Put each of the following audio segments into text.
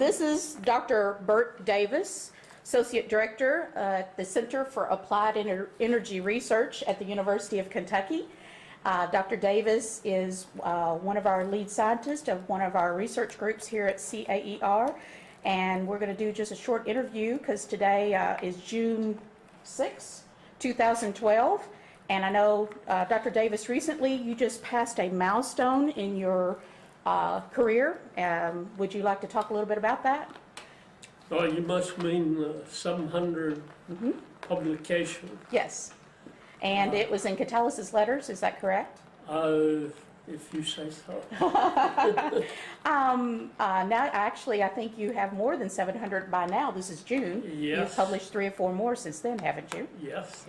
this is Dr. Burt Davis, Associate Director at the Center for Applied Energy Research at the University of Kentucky. Dr. Davis is one of our lead scientists of one of our research groups here at CAER, and we're going to do just a short interview because today is June 6, 2012, and I know, Dr. Davis, recently you just passed a milestone in your career. Would you like to talk a little bit about that? Oh, you must mean 700 publication. Yes. And it was in Catalysis Letters, is that correct? If you say so. Now, actually, I think you have more than 700 by now. This is June. Yes. You've published 3 or 4 more since then, haven't you? Yes,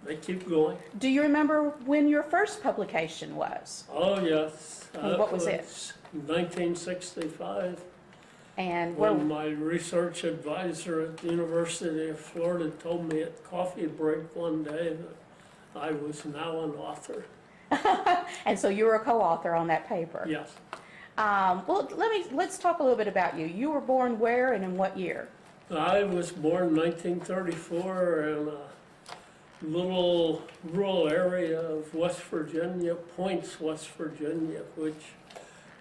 they keep going. Do you remember when your first publication was? Oh, yes. And what was it? 1965. And when my research advisor at the University of Florida told me at coffee break one day that I was now an author. And so you were a co-author on that paper? Yes. Well, let's talk a little bit about you. You were born where and in what year? I was born in 1934 in a little rural area of West Virginia, Points, West Virginia, which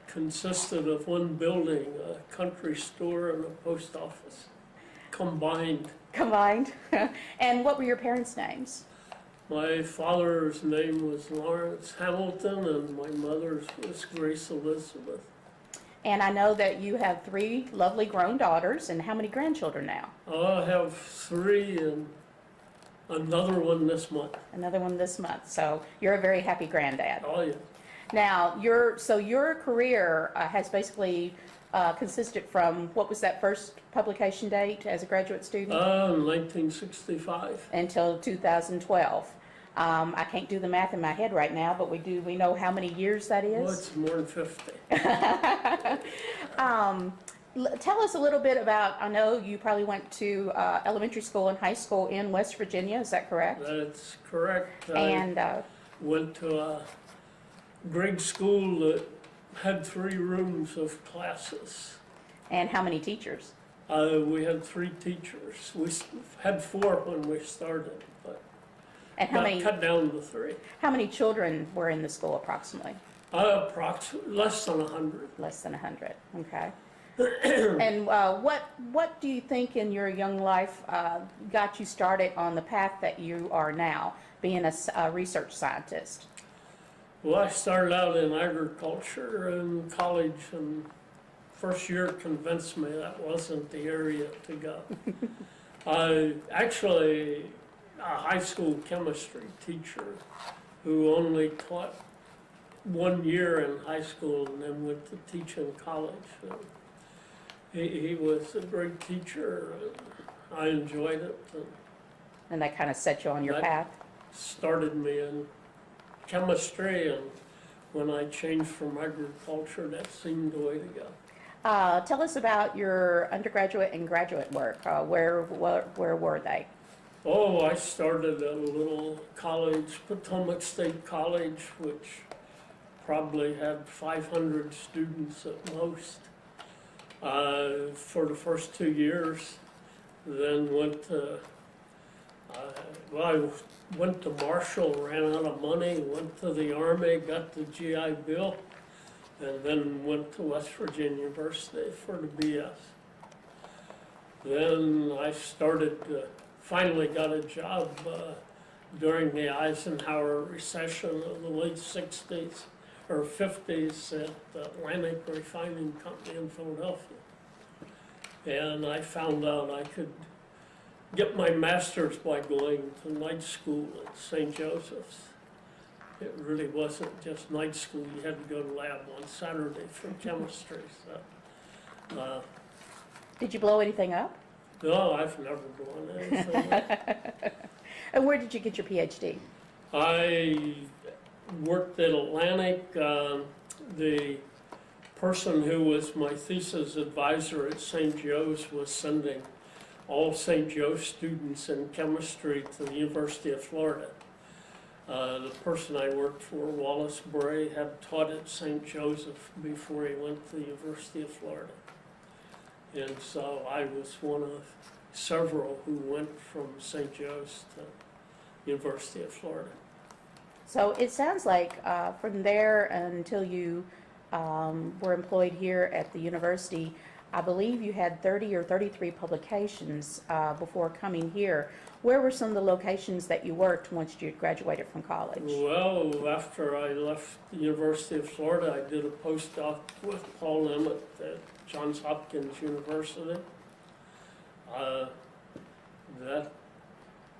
consisted of one building, a country store and a post office, combined. Combined? And what were your parents' names? My father's name was Lawrence Hamilton, and my mother's was Grace Elizabeth. And I know that you have 3 lovely grown daughters, and how many grandchildren now? I have 3 and another one this month. Another one this month, so you're a very happy granddad. Oh, yeah. Now, your career has basically consisted from, what was that first publication date as a graduate student? 1965. Until 2012. I can't do the math in my head right now, but we know how many years that is? Well, it's more than 50. Tell us a little bit about, I know you probably went to elementary school and high school in West Virginia, is that correct? That's correct. And went to a grade school that had 3 rooms of classes. And how many teachers? We had 3 teachers. We had 4 when we started, but and how many, cut down to 3. How many children were in the school approximately? Approximately less than 100. Less than 100. Okay. And what do you think in your young life got you started on the path that you are now, being a research scientist? Well, I started out in agriculture in college, and first year convinced me that wasn't the area to go. Actually, a high school chemistry teacher who only taught 1 year in high school and then went to teach in college. He was a great teacher. I enjoyed it. And that kind of set you on your path? Started me in chemistry, and when I changed from agriculture, that seemed the way to go. Tell us about your undergraduate and graduate work. Where were they? Oh, I started at a little college, Potomac State College, which probably had 500 students at most for the first 2 years. Then went to, I went to Marshall, ran out of money, went to the Army, got the GI Bill, and then went to West Virginia University for the BS. Then I finally got a job during the Eisenhower recession of the late 60s or 50s at the Atlantic Refining Company in Philadelphia. And I found out I could get my master's by going to night school at St. Joseph's. It really wasn't just night school. You had to go to lab on Saturday for chemistry. So, did you blow anything up? no, I've never blown anything up. And where did you get your PhD? I worked at Atlantic. The person who was my thesis advisor at St. Joe's was sending all St. Joe's students in chemistry to the University of Florida. The person I worked for, Wallace Bray, had taught at St. Joseph before he went to the University of Florida. And so I was one of several who went from St. Joe's to University of Florida. So it sounds like from there until you were employed here at the university, I believe you had 30 or 33 publications before coming here. Where were some of the locations that you worked once you graduated from college? Well, after I left the University of Florida, I did a postdoc with Paul Emmett at Johns Hopkins University. That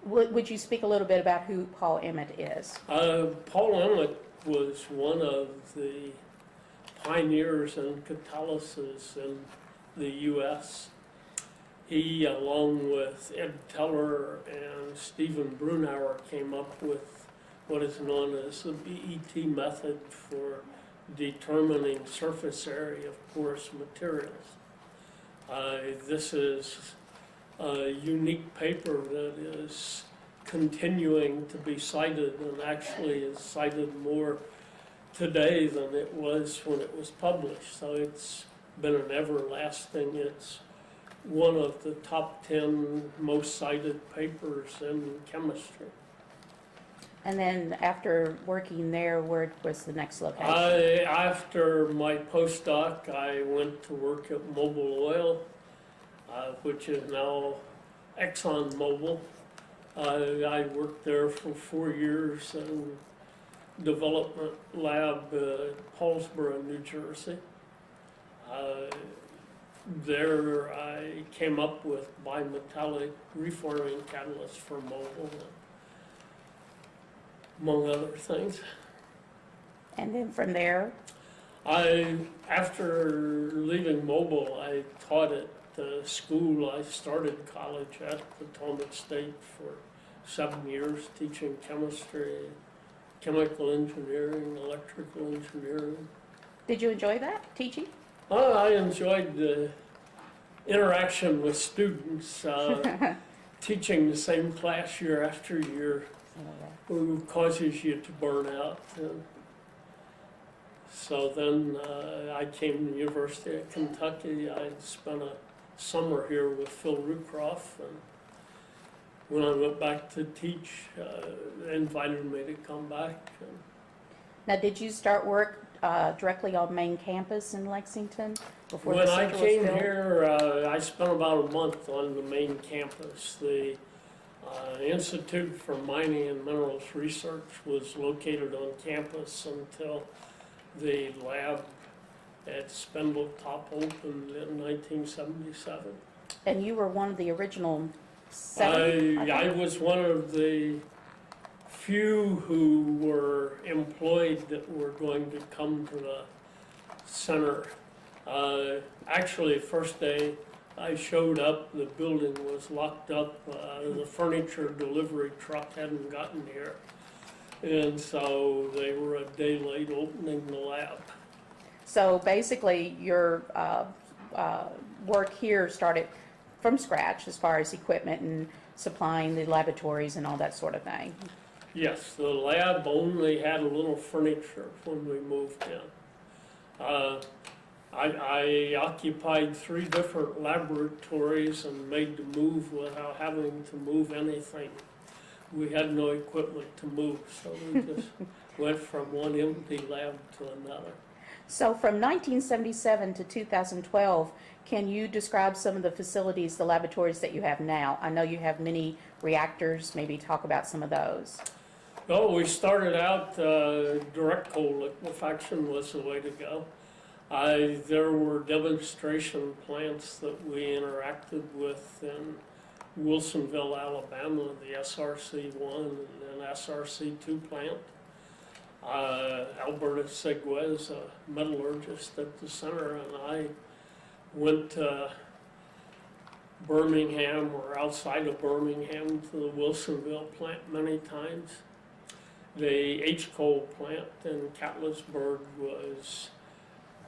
Would you speak a little bit about who Paul Emmett is? Paul Emmett was one of the pioneers in catalysis in the U.S. He, along with Ed Teller and Stephen Brunauer, came up with what is known as the BET method for determining surface area of porous materials. This is a unique paper that is continuing to be cited and actually is cited more today than it was when it was published. So it's been an everlasting, it's one of the top 10 most cited papers in chemistry. And then after working there, where was the next location? After my postdoc, I went to work at Mobil Oil, which is now ExxonMobil. I worked there for 4 years in development lab at Paulsboro, New Jersey. There I came up with bimetallic reforming catalysts for Mobil, among other things. And then from there? After leaving Mobil, I taught at the school. I started college at Potomac State for 7 years, teaching chemistry, chemical engineering, electrical engineering. Did you enjoy that, teaching? I enjoyed the interaction with students, teaching the same class year after year, who causes you to burn out. So then I came to the University of Kentucky. I spent a summer here with Phil Rucroft, and when I went back to teach, they invited me to come back. Now, did you start work directly on main campus in Lexington before When the I center was came built? here, I spent about a month on the main campus. The Institute for Mining and Minerals Research was located on campus until the lab at Spindletop opened in 1977. And you were one of the original 7? I was one of the few who were employed that were going to come to the center. Actually, first day I showed up, the building was locked up. The furniture delivery truck hadn't gotten here. And so they were a day late opening the lab. So basically, your work here started from scratch as far as equipment and supplying the laboratories and all that sort of thing. Yes, the lab only had a little furniture when we moved in. I occupied 3 different laboratories and made the move without having to move anything. We had no equipment to move, so we just went from one empty lab to another. So from 1977 to 2012, can you describe some of the facilities, the laboratories that you have now? I know you have many reactors. Maybe talk about some of those. Well, we started out, direct coal liquefaction was the way to go. There were demonstration plants that we interacted with in Wilsonville, Alabama, the SRC-1 and then SRC-2 plant. Alberta Seguez, a metallurgist at the center, and I went to Birmingham or outside of Birmingham to the Wilsonville plant many times. The H-coal plant in Catlettsburg was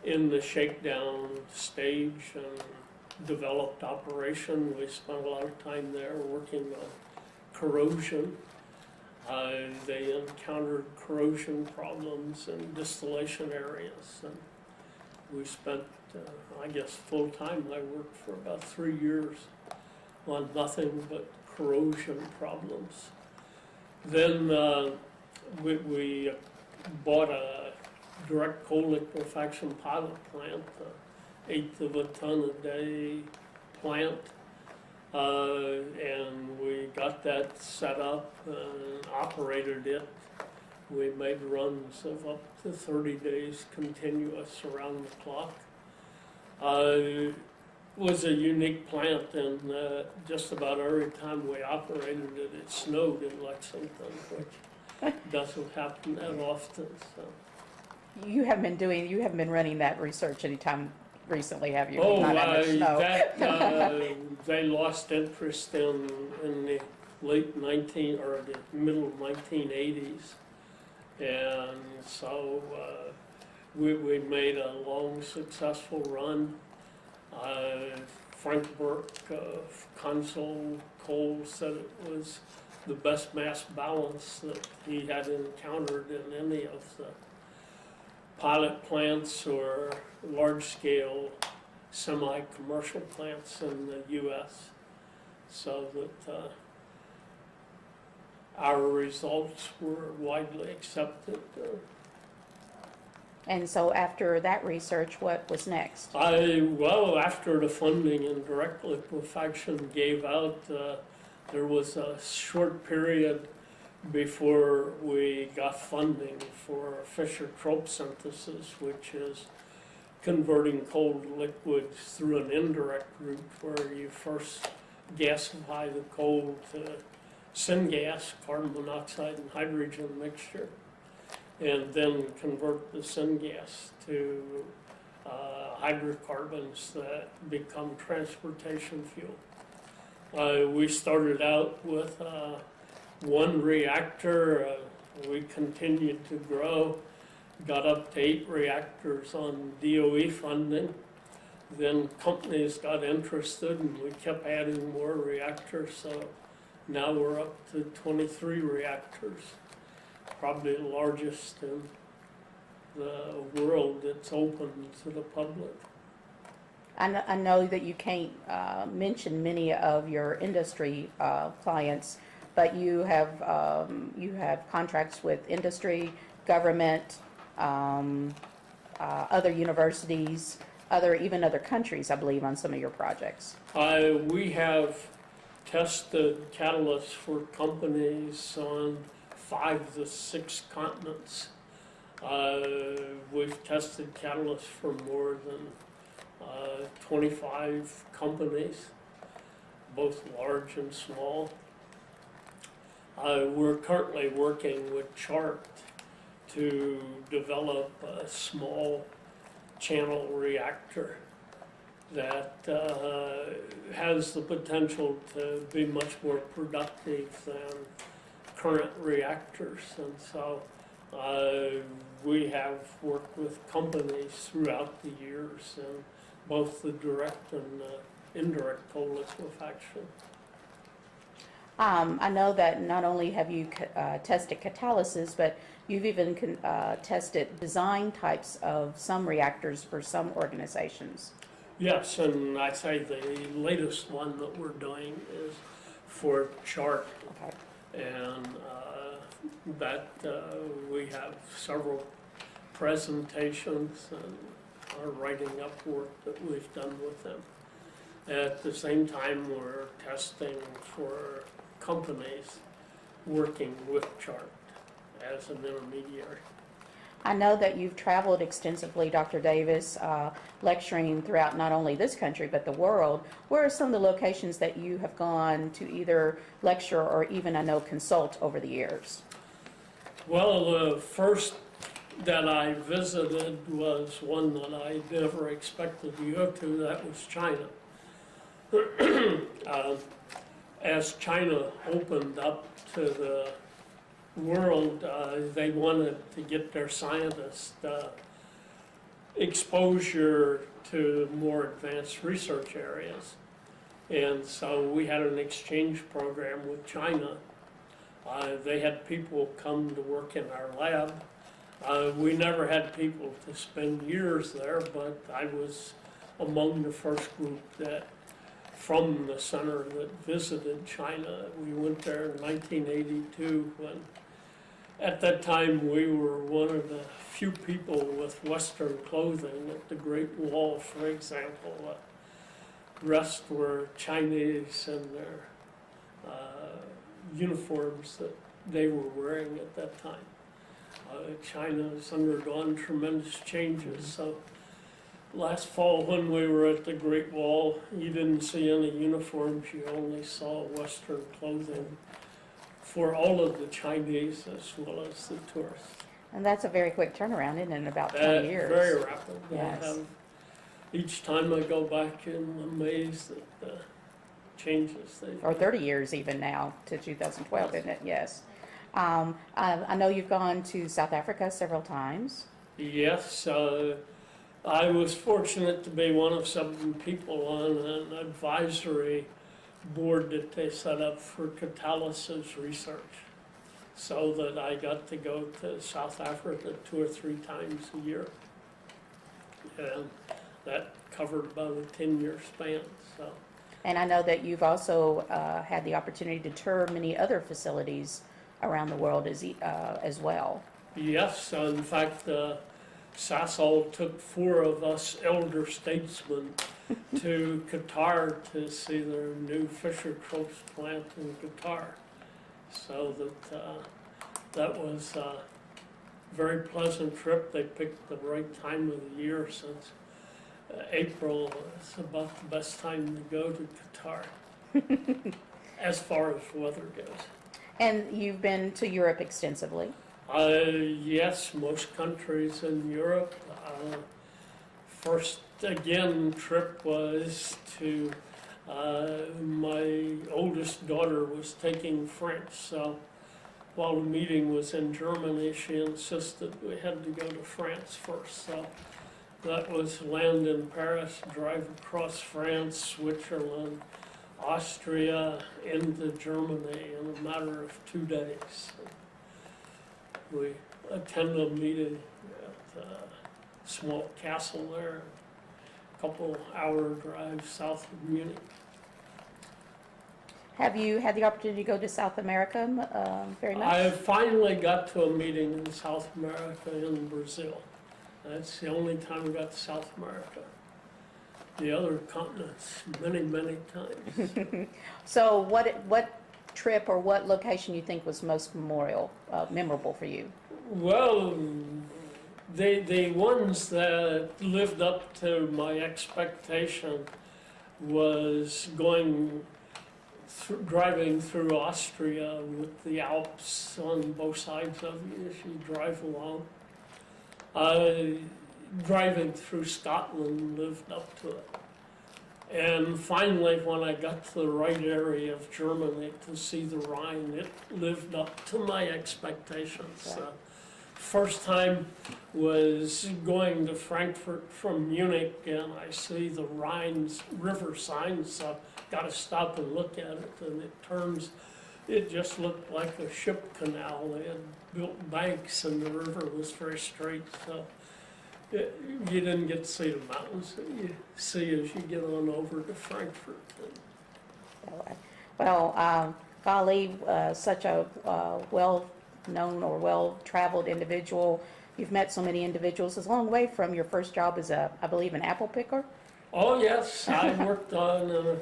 in the shakedown stage and developed operation. We spent a lot of time there working on corrosion. They encountered corrosion problems in distillation areas, and We spent, I guess, full-time, I worked for about 3 years on nothing but corrosion problems. Then we bought a direct coal liquefaction pilot plant, eighth of a ton a day plant. And we got that set up and operated it. We made runs of up to 30 days continuous around the clock. It was a unique plant, and just about every time we operated it, it snowed in Lexington, which doesn't happen that often. So. You haven't been running that research anytime recently, have you? Oh, Not that much snow. they lost interest in the late the middle of 1980s, and so we made a long, successful run. Frank Burke of Consol Coal said it was the best mass balance that he had encountered in any of the pilot plants or large-scale semi-commercial plants in the U.S. So that our results were widely accepted. And so after that research, what was next? Well, after the funding in direct liquefaction gave out, there was a short period before we got funding for Fischer-Tropsch synthesis, which is converting coal to liquids through an indirect route where you first gasify the coal to syngas, carbon monoxide and hydrogen mixture, and then convert the syngas to hydrocarbons that become transportation fuel. We started out with one reactor. We continued to grow, got up to 8 reactors on DOE funding. Then companies got interested and we kept adding more reactors, so now we're up to 23 reactors, probably the largest in the world that's open to the public. I know that you can't mention many of your industry clients, but you have contracts with industry, government, other universities, even other countries, I believe, on some of your projects. We have tested catalysts for companies on 5 to 6 continents. We've tested catalysts for more than 25 companies, both large and small. We're currently working with Chart to develop a small channel reactor that has the potential to be much more productive than current reactors. And so we have worked with companies throughout the years in both the direct and indirect coal liquefaction. I know that not only have you tested catalysis, but you've even tested design types of some reactors for some organizations. Yes, and I'd say the latest one that we're doing is for Chart. Okay. And that we have several presentations and are writing up work that we've done with them. At the same time, we're testing for companies working with Chart as an intermediary. I know that you've traveled extensively, Dr. Davis, lecturing throughout not only this country but the world. Where are some of the locations that you have gone to either lecture or even, I know, consult over the years? Well, the first that I visited was one that I never expected to go to. That was China. As China opened up to the world, they wanted to get their scientists exposure to more advanced research areas. And so we had an exchange program with China. They had people come to work in our lab. We never had people to spend years there, but I was among the first group that, from the center, that visited China. We went there in 1982 when, at that time, we were one of the few people with Western clothing at the Great Wall, for example. The rest were Chinese in their uniforms that they were wearing at that time. China has undergone tremendous changes. So last fall when we were at the Great Wall, you didn't see any uniforms, you only saw Western clothing for all of the Chinese as well as the tourists. And that's a very quick turnaround, isn't it, in about 20 years? Very rapid. Yes. Each time I go back, I'm amazed at the changes they've Or 30 years even now to 2012, isn't it? Yes. I know you've gone to South Africa several times. Yes, I was fortunate to be one of 7 people on an advisory board that they set up for catalysis research, so that I got to go to South Africa 2 or 3 times a year. And that covered about a 10-year span. So. And I know that you've also had the opportunity to tour many other facilities around the world as well. Yes, in fact, Sasol took 4 of us elder statesmen to Qatar to see their new Fischer-Tropsch plant in Qatar. So that was a very pleasant trip. They picked the right time of the year, since April is about the best time to go to Qatar, as far as weather goes. And you've been to Europe extensively. Yes, most countries in Europe. First, again, trip was to, my oldest daughter was taking French, so while the meeting was in Germany, she insisted we had to go to France first. So that was land in Paris, drive across France, Switzerland, Austria, into Germany in a matter of 2 days. We attended a meeting at a small castle there, a couple-hour drive south of Munich. Have you had the opportunity to go to South America very much? I finally got to a meeting in South America in Brazil. That's the only time I got to South America. The other continents, many, many times. So what trip or what location you think was most memorable for you? Well, the ones that lived up to my expectation was driving through Austria with the Alps on both sides of you as you drive along. Driving through Scotland lived up to it. And finally, when I got to the right area of Germany to see the Rhine, it lived up to my expectations. Right. First time was going to Frankfurt from Munich, and I see the Rhine's river sign, so got to stop and look at it, and it just looked like a ship canal. They had built banks, and the river was very straight, so you didn't get to see the mountains that you see as you get on over to Frankfurt. Well, golly, such a well-known or well-traveled individual. You've met so many individuals. It's a long way from your first job as I believe, an apple picker. Oh yes, I worked on,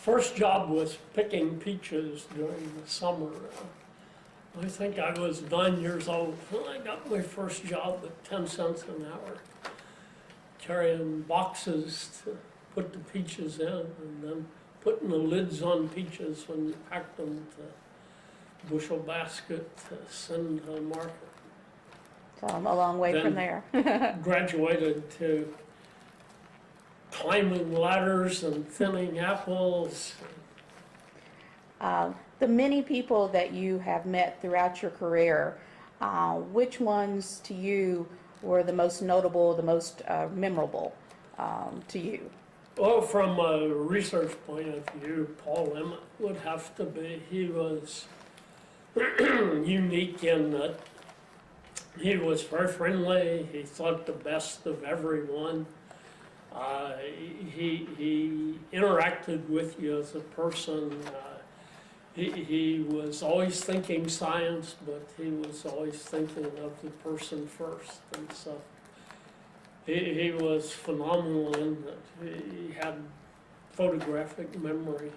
first job was picking peaches during the summer. I think I was 9 years old when I got my first job at 10 cents an hour, carrying boxes to put the peaches in, and then putting the lids on peaches when you packed them to bushel basket to send to the market. So I'm a long way from there. Graduated to climbing ladders and thinning apples. The many people that you have met throughout your career, which ones to you were the most notable, the most memorable to you? Well, from a research point of view, Paul Emmett would have to be. He was unique in that He was very friendly. He thought the best of everyone. He interacted with you as a person. He was always thinking science, but he was always thinking of the person first. And so he was phenomenal in that he had photographic memory.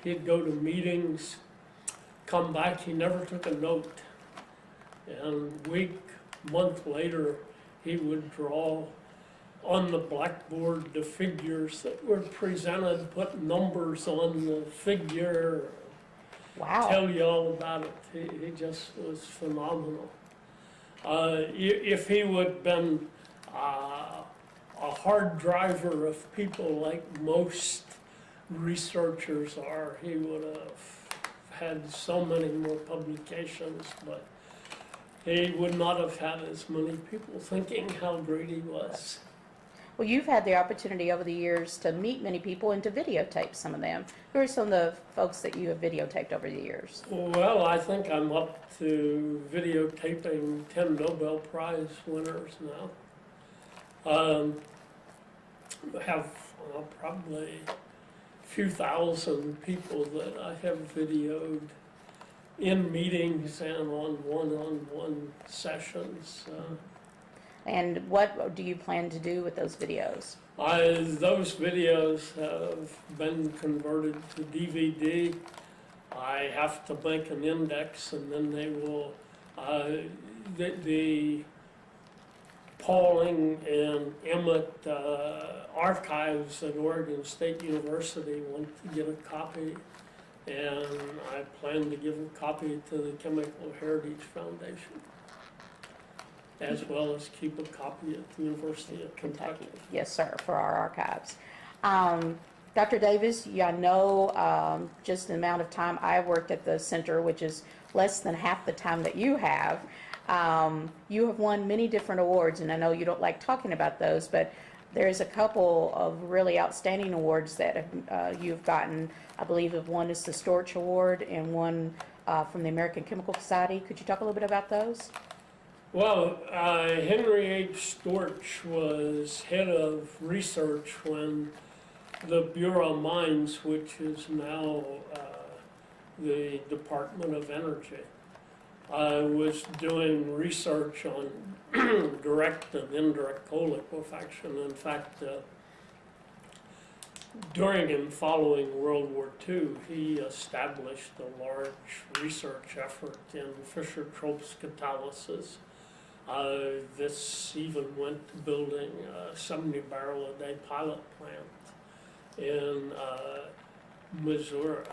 He'd go to meetings, come back, he never took a note. And month later, he would draw on the blackboard the figures that were presented, put numbers on the figure, Wow. tell you all about it. He just was phenomenal. If he would have been a hard driver of people like most researchers are, he would have had so many more publications, but he would not have had as many people thinking how great he was. Well, you've had the opportunity over the years to meet many people and to videotape some of them. Who are some of the folks that you have videotaped over the years? Well, I think I'm up to videotaping 10 Nobel Prize winners now. I have probably a few thousand people that I have videoed in meetings and on one-on-one sessions. And what do you plan to do with those videos? Those videos have been converted to DVD. I have to make an index, and then they will, the Pauling and Emmett archives at Oregon State University want to get a copy, and I plan to give a copy to the Chemical Heritage Foundation, as well as keep a copy at the University of Kentucky. Yes, sir, for our archives. Dr. Davis, I know just the amount of time I worked at the center, which is less than half the time that you have. You have won many different awards, and I know you don't like talking about those, but there's a couple of really outstanding awards that you've gotten. I believe one is the Storch Award and one from the American Chemical Society. Could you talk a little bit about those? Well, Henry H. Storch was head of research when the Bureau of Mines, which is now the Department of Energy, was doing research on direct and indirect coal liquefaction. In fact, during and following World War II, he established a large research effort in Fischer-Tropsch catalysis. This even went to building a 70-barrel-a-day pilot plant in Missouri.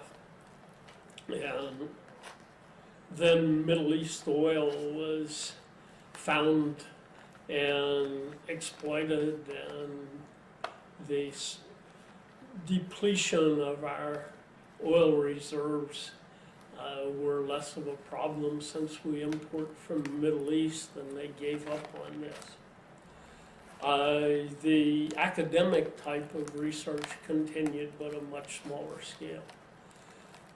And then Middle East oil was found and exploited, and the depletion of our oil reserves were less of a problem since we import from the Middle East, and they gave up on this. The academic type of research continued, but a much smaller scale.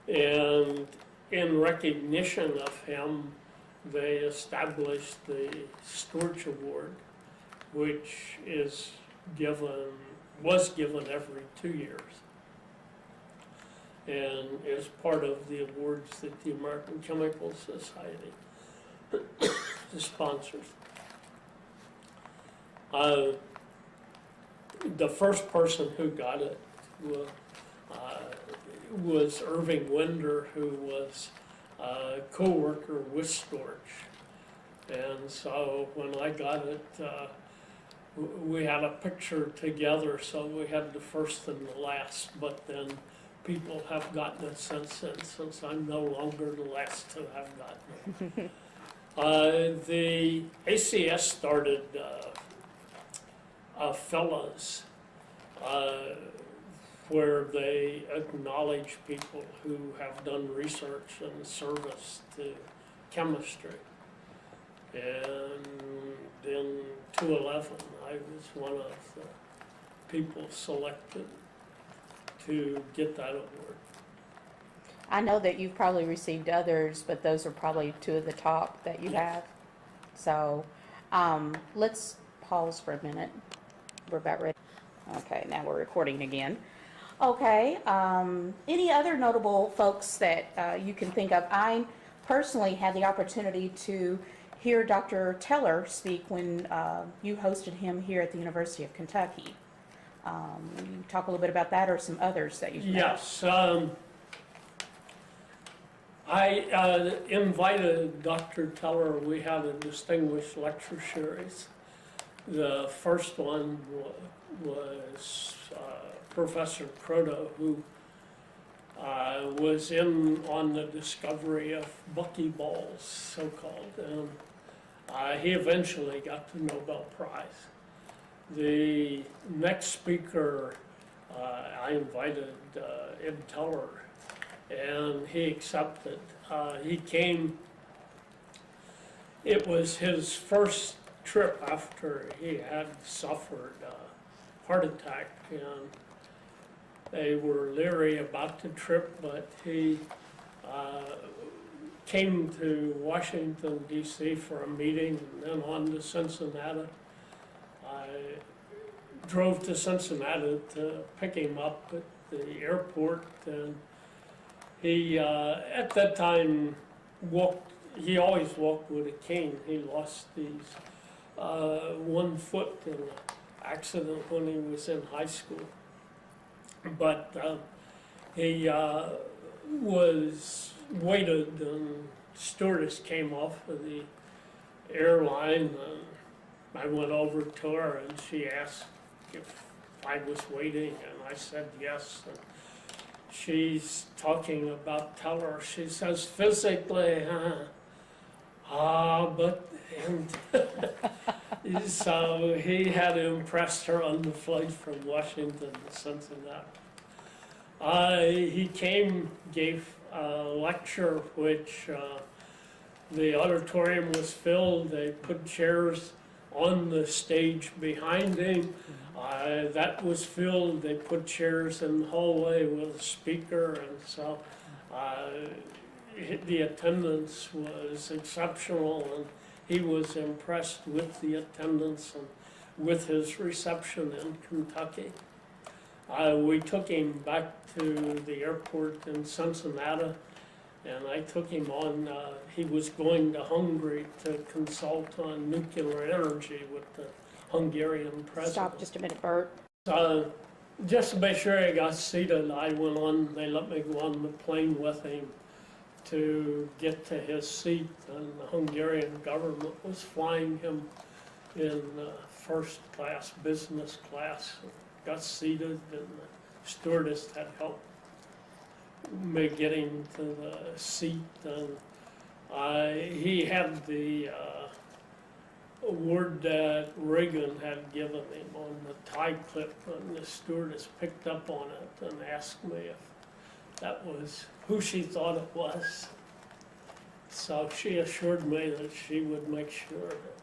And in recognition of him, they established the Storch Award, which was given every 2 years, and is part of the awards that the American Chemical Society sponsors. The first person who got it was Irving Winder, who was a co-worker with Storch. And so when I got it, we had a picture together, so we had the first and the last, but then people have gotten it since then, since I'm no longer the last to have gotten it. The ACS started fellows where they acknowledge people who have done research and service to chemistry. And in 2011, I was one of the people selected to get that award. I know that you've probably received others, but those are probably two of the top that you have. So let's pause for a minute. We're about ready. Okay, now we're recording again. Okay, any other notable folks that you can think of? I personally had the opportunity to hear Dr. Teller speak when you hosted him here at the University of Kentucky. You talk a little bit about that or some others that you've met? Yes, I invited Dr. Teller. We had a distinguished lecture series. The first one was Professor Croto, who was in on the discovery of buckyballs, so-called, and he eventually got the Nobel Prize. The next speaker, I invited Ed Teller, and he accepted. He came, it was his first trip after he had suffered a heart attack, and they were leery about the trip, but he came to Washington, D.C. for a meeting, and then on to Cincinnati. I drove to Cincinnati to pick him up at the airport, and he, at that time, he always walked with a cane. He lost his 1 foot in an accident when he was in high school. But he was waited, and stewardess came off of the airline, and I went over to her, and she asked if I was waiting, and I said yes. And she's talking about Teller. She says, physically, but, and so he had impressed her on the flight from Washington to Cincinnati. He came, gave a lecture, which the auditorium was filled. They put chairs on the stage behind him. That was filled. They put chairs in the hallway with a speaker, and so the attendance was exceptional, and he was impressed with the attendance and with his reception in Kentucky. We took him back to the airport in Cincinnati, and I took him on, he was going to Hungary to consult on nuclear energy with the Hungarian president. Stop just a minute, Bert. Just to make sure I got seated, I went on, they let me go on the plane with him to get to his seat, and the Hungarian government was flying him in first class, business class. Got seated, and the stewardess had helped me get him to the seat, and he had the award that Reagan had given him on the tie clip, and the stewardess picked up on it and asked me if that was who she thought it was. So she assured me that she would make sure that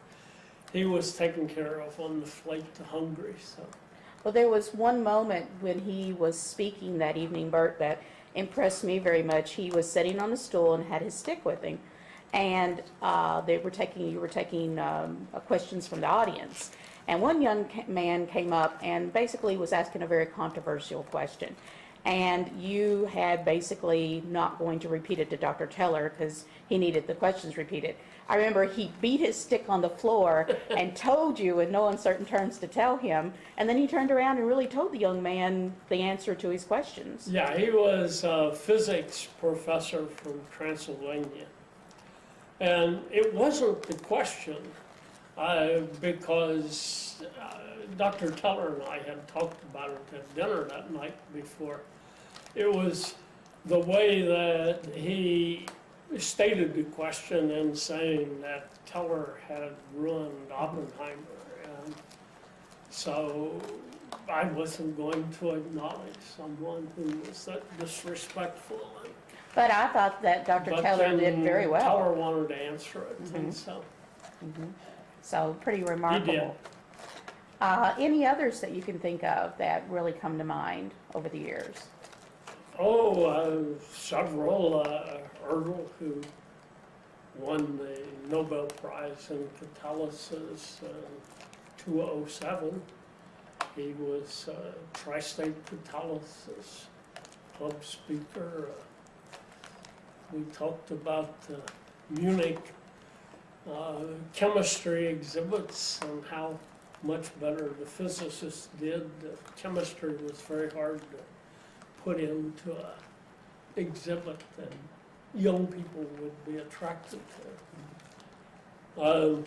he was taken care of on the flight to Hungary. So. Well, there was one moment when he was speaking that evening, Bert, that impressed me very much. He was sitting on a stool and had his stick with him, and you were taking questions from the audience. And one young man came up and basically was asking a very controversial question. And you had basically not going to repeat it to Dr. Teller because he needed the questions repeated. I remember he beat his stick on the floor and told you in no uncertain terms to tell him, and then he turned around and really told the young man the answer to his questions. Yeah, he was a physics professor from Transylvania. And it wasn't the question, because Dr. Teller and I had talked about it at dinner that night before. It was the way that he stated the question in saying that Teller had ruined Oppenheimer, and so I wasn't going to acknowledge someone who was that disrespectful. But I thought that Dr. Teller did very well. Teller wanted to answer it, and so. So pretty remarkable. He did. Any others that you can think of that really come to mind over the years? Several. Erdl, who won the Nobel Prize in Catalysis in 2007. He was Tri-State Catalysis Club speaker. We talked about Munich chemistry exhibits and how much better the physicists did. Chemistry was very hard to put into an exhibit that young people would be attracted to.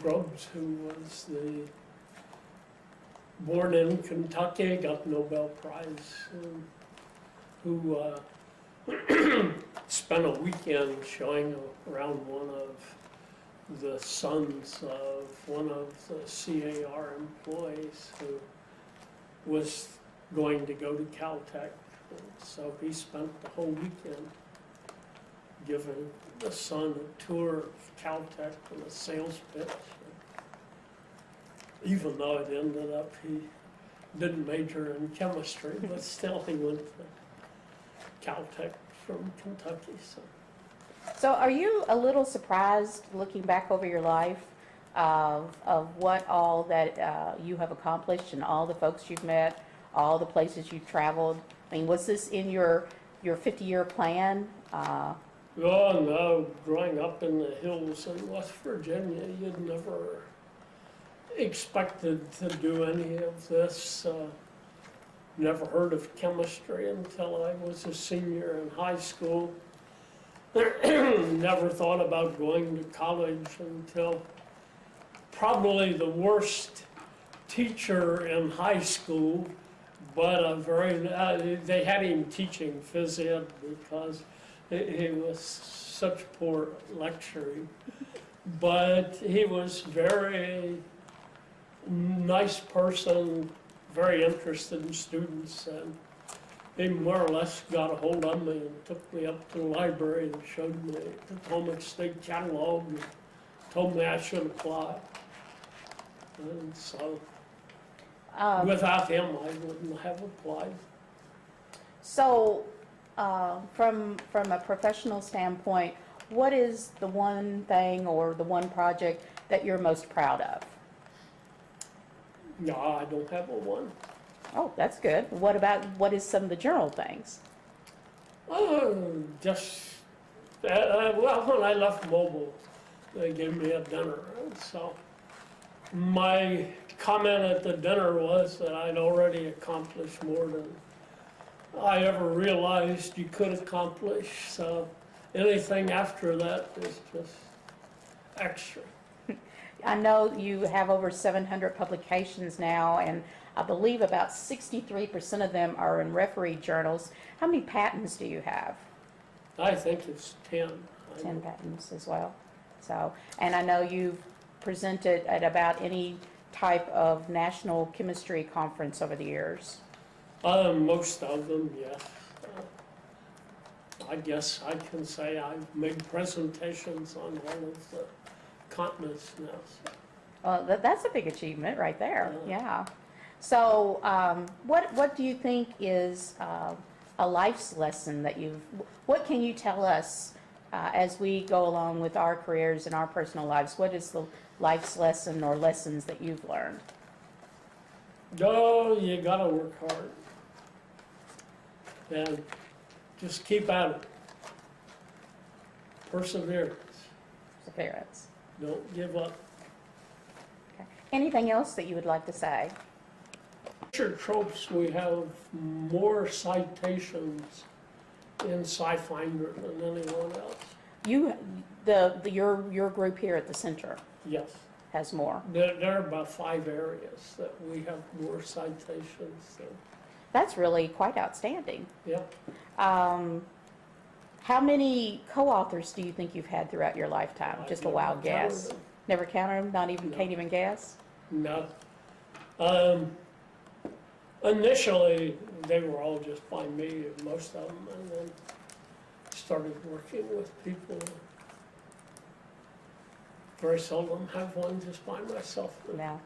Grubbs, who was born in Kentucky, got Nobel Prize, who spent a weekend showing around one of the sons of one of the CAR employees who was going to go to Caltech. So he spent the whole weekend giving the son a tour of Caltech and a sales pitch. Even though it ended up he didn't major in chemistry, but still he went to Caltech from Kentucky. So are you a little surprised, looking back over your life, of what all that you have accomplished and all the folks you've met, all the places you've traveled? I mean, was this in your 50-year plan? Oh no, growing up in the hills in West Virginia, you'd never expected to do any of this. Never heard of chemistry until I was a senior in high school. Never thought about going to college until probably the worst teacher in high school, but they had him teaching phys ed because he was such poor lecturing. But he was very nice person, very interested in students, and he more or less got a hold of me and took me up to the library and showed me the Potomac State Catalog and told me I should apply. And so without him, I wouldn't have applied. So from a professional standpoint, what is the one thing or the one project that you're most proud of? No, I don't have a one. Oh, that's good. What is some of the general things? Just, when I left Mobile, they gave me a dinner. And so my comment at the dinner was that I'd already accomplished more than I ever realized you could accomplish. So anything after that is just extra. I know you have over 700 publications now, and I believe about 63% of them are in referee journals. How many patents do you have? I think it's 10. 10 patents as well. So, and I know you've presented at about any type of national chemistry conference over the years. Most of them, yes. I guess I can say I've made presentations on all of the continents now. So. Well, that's a big achievement right there. Yeah. So, what do you think is a life's lesson that what can you tell us as we go along with our careers and our personal lives? What is the life's lesson or lessons that you've learned? Oh, you gotta work hard. And just keep at it. Perseverance. Perseverance. Don't give up. Okay. Anything else that you would like to say? Richard Tropes, we have more citations in SciFinder than anyone else. Your group here at the center Yes. has more. There are about 5 areas that we have more citations than. That's really quite outstanding. Yeah. How many co-authors do you think you've had throughout your lifetime? Just a wild guess. Never counted them? Not even, No. Can't even guess? No. Initially, they were all just by me, most of them, and then started working with people. Very seldom have one just by myself. No.